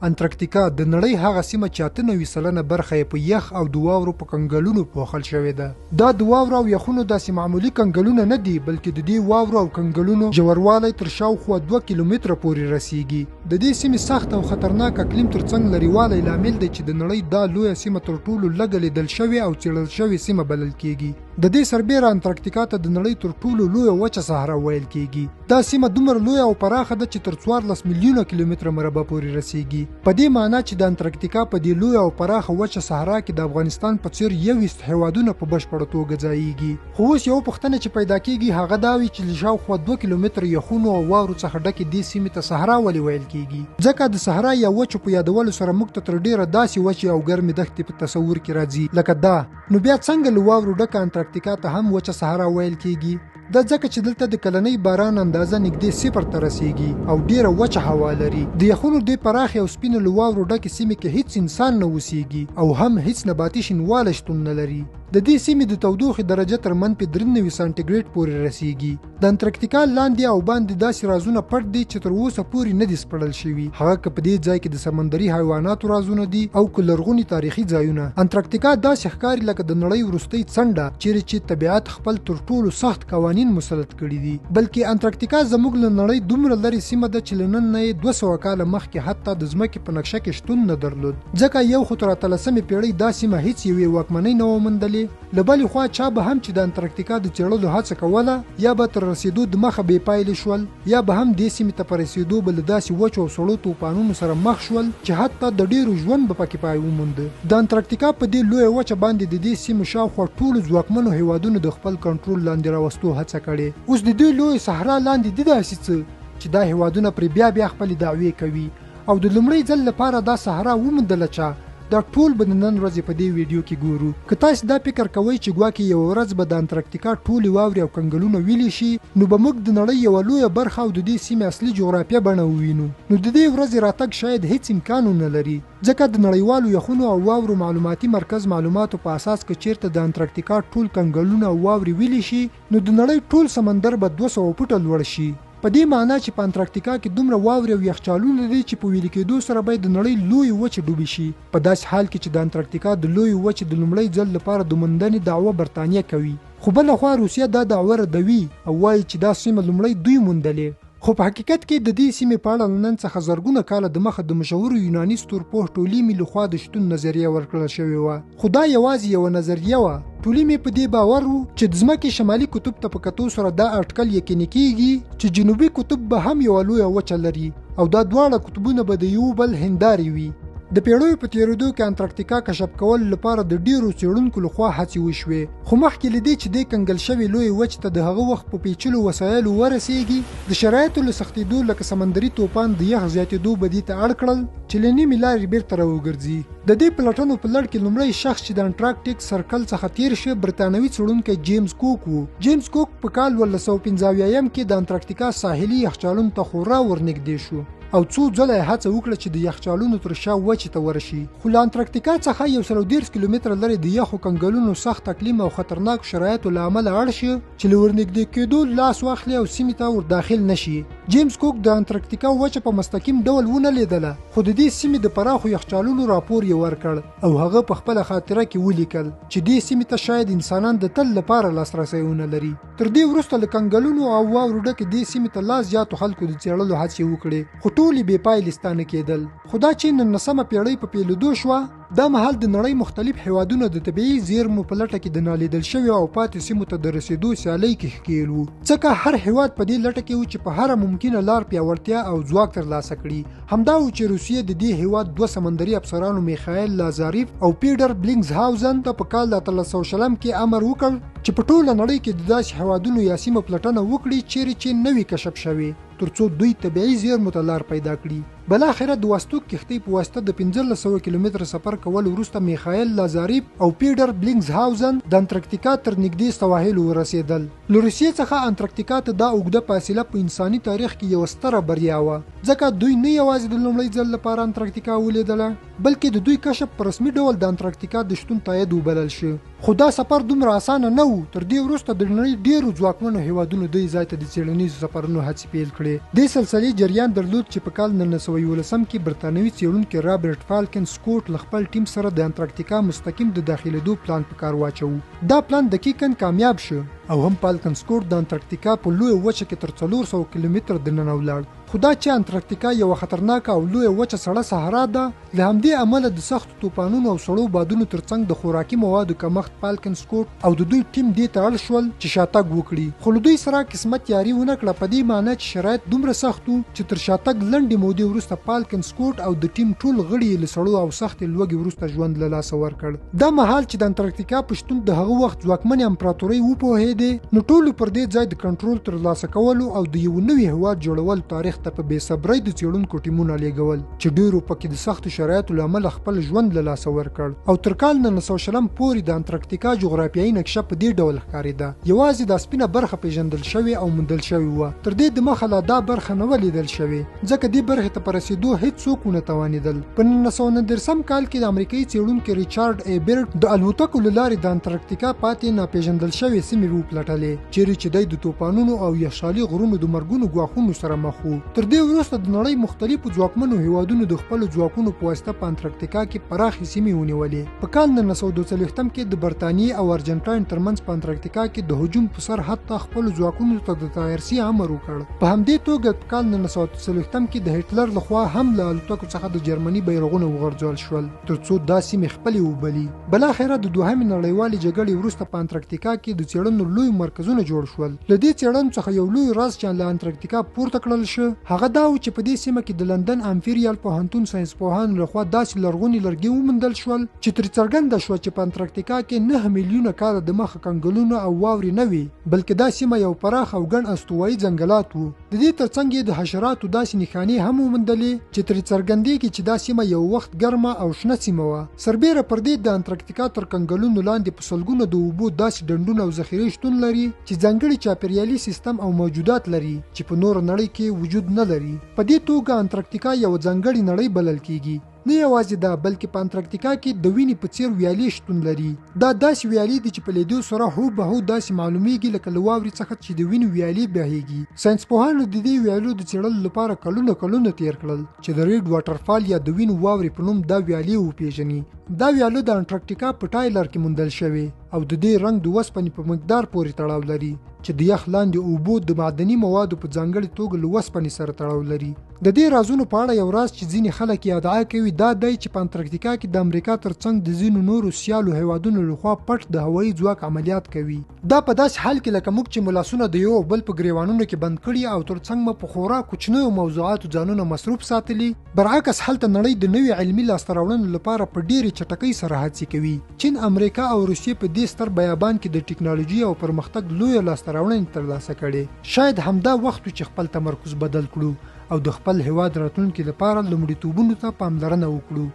انترکتیکا د نړۍ هغه سیمه چې 98% برخه په یخ او د واورو په کنګلونو پوښل شوې ده. دا د واورو او یخونو داسې معمولي کنګلونه نه دي، بلکې د دې واورو او کنګلونو ژوروالی تر شاوخوا 2 کیلومتره پورې رسیږي. د دې سیمې سخت او خطرناک اقلیم ترڅنګ لرېوالی لامل دی چې د نړۍ دا لویه سیمه تر ټولو لږه لیدل شوې او څېړل شوې سیمه بلل کېږي. د دې سربیره انترکتیکا ته د نړۍ تر ټولو لویه وچه صحرا ویل کېږي. دا سیمه دومره لویه او پراخه ده چې تر 14 میلیونه کیلومتره مربع پورې رسیږي. په دې معنی چې د انترکتیکا په دې لویه او پراخه وچه صحرا کې د افغانستان په څیر 21 هیوادونه په بشپړه توګه ځایږي. خو اوس یو پوښتنه چې پیدا کېږي هغه دا وي چې له شاوخوا 2 کیلومتره یخونو او واورو څخه ډکې دې سیمې ته صحرا ولې ویل کېږي؟ ځکه د صحرا یا وچو په یادولو سره موږ ته تر ډیره داسې وچې او ګرمې دښتې په تصور کې راځي لکه دا. نو بیا څنګه له واورو ډکه انترکتیکا ته هم وچه صحرا ویل کېږي؟ دا ځکه چې دلته د کلنۍ باران اندازه نږدې 0 ته رسیږي او ډیره وچه هوا لري. د یخونو دې پراخې او سپینو له واورو ډکې سیمې کې هیڅ انسان نه اوسیږي او هم هیڅ نباتي شینوالی شتون نه لري. د دې سیمې د تودوخې درجه تر -93 سانتیګریډ پورې رسیږي. د انترکتیکا لاندې او باندې داسې رازونه پټ دي چې تر اوسه پورې نه دي سپړل شوي، هغه که په دې ځای کې د سمندري حیواناتو رازونه دي او که لرغوني تاریخي ځایونه. انترکتیکا داسې ښکاري لکه د نړۍ وروستۍ څنډه چیرې چې طبیعت خپل تر ټولو سخت قوانین مسلط کړي دي. بلکې انترکتیکا زموږ له نړۍ دومره لرې سیمه ده چې له نن نه 200 کاله مخکې حتی د ځمکې په نقشه کې شتون نه درلود. ځکه یو خو تر 13مې پیړۍ دا سیمه هیڅ یوې واکمنۍ نه وموندلې، له بلې خوا چا به هم چې د انترکتیکا د څېړلو هڅه کوله یا به تر رسیدو د مخه بې پایلې شول، یا به هم دې سیمې ته په رسیدو به له داسې وچو او سړو توپانونو سره مخ شول چې حتی د ډیرو ژوند به پکې پای ومونده. د انترکتیکا په دې لویه وچه باندې د دې سیمې شاوخوا ټولو ځواکمنو هیوادونو د خپل کنټرول لاندې راوستو هڅه کړې. اوس د دې لویې صحرا لاندې دي داسې څه چې دا هیوادونه پرې بیا خپلې دعوې کوي او د لومړي ځل لپاره دا صحرا وموندله. چا دا ټول به نن ورځې په دې ویډیو کې ګورو. که تاسو دا فکر کوئ چې ګواکې یو ورځ به د انترکتیکا ټولې واورې او کنګلونه ویلې شي، نو به موږ د نړۍ یوه لویه برخه او د دې سیمې اصلي جغرافیه بڼه ووینو. نو د دې ورځې راتګ شاید هیڅ امکان نه لري، ځکه د نړیوالو یخونو او واورو معلوماتي مرکز معلوماتو په اساس که چیرته د انترکتیکا ټول کنګلونه او واورې ویلې شي، نو د نړۍ ټول سمندر به 200 فوټه لوړ شي. په دې معنی چې په انترکتیکا کې دومره واورې او یخچالونه دي چې په ویلې کېدو سره به د نړۍ لوی وچې ډوبې شي. په داسې حال کې چې د انترکتیکا د لوی وچې د لومړي ځل لپاره د موندنې دعوه برتانیه کوي، خو بله خوا روسیه دا دعوه ردوي او وایي چې دا سیمه لومړی دوی موندلې. خو په حقیقت کې د دې سیمې په اړه نن څخه زرګونه کاله د مخه د مشهور یوناني ستورپوه ټولو لخوا د شتون نظریه ورکړل شوې وه. خو دا یوازې یوه نظریه وه. ټولو په دې باور وو چې د ځمکې شمالي قطب ته په کتو سره دا اټکل یقیني کېږي چې جنوبي قطب به هم یوه لویه وچه لري او دا دواړه قطبونه به د یو بل هندارې وي. د پیړیو په تېرېدو کې انترکتیکا کشف کولو لپاره د ډیرو څېړونکو لخوا هڅې وشوې، خو مخکې له دې چې دې کنګل شوې لویې وچې ته د هغه وخت په پیچلو وسایلو ورسیږي، د شرایطو له سختېدو لکه سمندري طوفان د یخ زیاتېدو به دې ته اړ کړل چې له نیمې لارې بیرته راوګرځي. د دې پلټنو په لړ کې لومړی شخص چې د انترکتیک سرکل څخه تیر شو برتانوي څېړونکی جیمز کوک و. جیمز کوک په کال 1915 کې د انترکتیکا ساحلي یخچالونو ته خورا ورنږدې شو او څو ځله یې هڅه وکړه چې د یخچالونو تر شا وچې ته ورشي. خو له انترکتیکا څخه 130 کیلومتره لرې د یخو کنګلونو سخت اقلیم او خطرناک شرایطو له امله اړ شي چې له ورنږدې کېدو لاس واخلي او سیمې ته ور داخل نشي. جیمز کوک د انترکتیکا وچه په مستقیم ډول ونه لیدله، خو د دې سیمې د پراخو یخچالونو راپور یې ورکړ او هغه په خپله خاطره کې ولیکل چې دې سیمې ته شاید انسانان د تل لپاره لاسرسی ونه لري. تر دې وروسته له کنګلونو او واورو ډکې دې سیمې ته لا زیاتو خلکو د څېړلو هڅې وکړې، خو ټولې بې پایلې ستانه کېدل. خو دا چې 19مه پیړۍ په پیلېدو شوه، دا مهال د نړۍ مختلف هیوادونه د طبیعي زیرمو په لټه کې د نالیدل شوي او پاتې سیمو ته د رسیدو سیالۍ کې ښکېل وو، ځکه هر هیواد په دې لټه کې و چې په هره ممکنه لار پیاوړتیا او ځواک ترلاسه کړي. همدا و چې روسیې د دې هیواد 2 سمندري افسرانو میخایل لازاریف او پیټر بلینګزهاوزن ته په کال 1820 کې امر وکړ چې په ټوله نړۍ کې د داسې هیوادونو یا سیمو پلټنه وکړي چیرې چې نوي کشف شوي، ترڅو دوی طبیعي زیرمو ته لار پیدا کړي. بلاخره د واسطوک کښتۍ په واسطه د 1500 کیلومتره سفر کول وروسته میخایل لازاریف او پیټر بلینګزهاوزن د انترکتیکا تر نږدې سواحلو ورسېدل. له روسیې څخه انترکتیکا ته دا اوږده فاصله په انساني تاریخ کې یوه ستره بریا وه، ځکه دوی نه یوازې د لومړي ځل لپاره انترکتیکا ولیدله، بلکې د دوی کشف په رسمي ډول د انترکتیکا د شتون تایید وبلل شو. خو دا سفر دومره اسانه نه و. تر دې وروسته د نړۍ ډیرو ځواکمنو هیوادونو دې ځای ته د څېړنیزو سفرونو هڅې پیل کړې. دې سلسلې جریان درلود چې په کال 1900 1911 کې برتانوي څېړونکي رابرټ فالکن سکوټ له خپل ټیم سره د انترکتیکا مستقیم د داخلېدو پلان په کار واچو. دا پلان دقیقاً کامیاب شو او هم فالکن سکوټ د انترکتیکا په لویه وچه کې تر 400 کیلومتر دننه ولاړ. خو دا چې انترکتیکا یو خطرناکه او لویه وچه سړه صحرا ده، له همدې امله د سختو طوفانونو او سړو بادونو ترڅنګ د خوراکي موادو کمښت فالکن سکوټ او د دوی ټیم دې ته اړ شول چې شاتګ وکړي. خو له دوی سره قسمت یاري ونه کړه، په دې معنی چې شرایط دومره سخت وو چې تر شاتګ لنډې مودې وروسته فالکن سکوټ او د ټیم ټول غړي یې له سړو او سختې لوږې وروسته ژوند له لاسه ورکړ. دا مهال چې د انترکتیکا په شتون د هغه وخت ځواکمنې امپراتورۍ وپوهېدې، نو ټولو پر دې ځای د کنټرول ترلاسه کولو او د یو نوي هېواد جوړولو تاریخ ته په بې صبرۍ د څېړونکو ټیمونه لیږول چې ډېرو پکې د سختو شرایطو له امله خپل ژوند له لاسه ورکړ. او تر کال 1920 پورې د انترکتیکا جغرافیایي نقشه په دې ډول ښکارېده. یوازې دا سپینه برخه پیژندل شوې او موندل شوې وه. تر دې دمخه لا دا برخه نه وه لیدل شوې، ځکه دې برخې ته په رسېدو هېڅوک ونه توانېدل. په 1919 کال کې د امریکایي څېړونکي ریچارډ ای بیرټ د الوتکو له لارې د انترکتیکا پاتې ناپېژندل شوې سیمې وپلټلې، چیرې چې دی د طوفانونو او یخچالي غرونو د مرګونو ګواښونو سره مخ و. تر دې وروسته د نړۍ مختلفو ځواکمنو هیوادونو د خپلو ځواکونو په واسطه په انترکتیکا کې پراخې سیمې ونیولې. په کال 1942 کې د برتانیې او ارجنټاین ترمنځ په انترکتیکا کې د هجوم په سر حتی خپلو ځواکونو ته د تیارسي امر وکړ. په همدې توګه په کال 1943 کې د هټلر لخوا هم له الوتکو څخه د جرمني بیرغونه وغورځول شول تر څو دا سیمې خپلې وبلي. بالاخره د دوهمې نړیوالې جګړې وروسته په انترکتیکا کې د څېړنو لوی مرکزونه جوړ شول. له دې څېړنو څخه یو لوی راز چې له انترکتیکا پورته کړل شو هغه دا و چې په دې سیمه کې د لندن امپیریال پوهنتون ساینسپوهانو لخوا داسې لرغوني لرګي وموندل شول چې ترې څرګنده شوه چې په انترکتیکا کې 9 میلیونه کاله د مخه کنګلونه او واورې نه وي، بلکې دا سیمه یو پراخ او ګڼ استوایي ځنګلات وو. د دې ترڅنګ یې د حشراتو داسې نښانې هم وموندلې چې ترې څرګندېږي چې دا سیمه یو وخت ګرمه او شنه سیمه وه. سربیره پر دې د انترکتیکا تر کنګلونو لاندې په سلګونو د اوبو داسې ډنډونه او ذخیرې شتون لري چې ځانګړي چاپیریالي سیستم او موجودات لري چې په نور نړۍ کې وجود نه لري. په دې توګه انترکتیکا یو ځانګړې نړۍ بلل کیږي. نه یوازې دا بلکې په انترکتیکا کې د وینې په څیر ویالې شتون لري. دا داسې ویالې دي چې په لیدو سره هوبهو داسې معلومیږي لکه له واورې څخه چې د وینې ویالې بهیږي. ساینسپوهانو د دې ویالو د څېړلو لپاره کلونه تیر کړل چې د ریډ واټرفال یا د وینې واورې په نوم دا ویالې وپېژني. دا ویالو د انترکتیکا په ټایلر کې موندل شوې او د دې رنګ د وسپنې په مقدار پورې تړاو لري چې د یخ لاندې اوبو د معدني موادو په ځانګړي توګه له وسپنې سره تړاو لري. د دې رازونو په اړه یو راز چې ځینې خلک یې ادعا کوي دا دی چې په انترکتیکا کې د امریکا ترڅنګ د ځینو نورو سیالو هیوادونو لخوا پټ د هوایي ځواک عملیات کوي. دا په داسې حال کې لکه موږ چې ملاسونه د یو بل په ګریوانونو کې بند کړي او ترڅنګ مو په خورا کوچنیو موضوعاتو ځانونه مصروف ساتلي. برعکس هلته نړۍ د نوي علمي لاسته راوړنو لپاره په ډېرې چټکۍ سره هڅې کوي. چین، امریکا او روسیې په دې ستر بیابان کې د ټکنالوژي او پرمختګ لویه لاسته راوړنې ترلاسه کړې. شاید همدا وخت چې خپل تمرکز بدل کړو او د خپل هیواد راتلونکي لپاره لومړیتوبونو ته پاملرنه وکړو.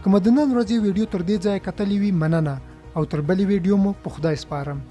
که مو د نن ورځې ویډیو تر دې ځایه کتلې وي مننه او تر بلې ویډیو مو په خدای سپارم.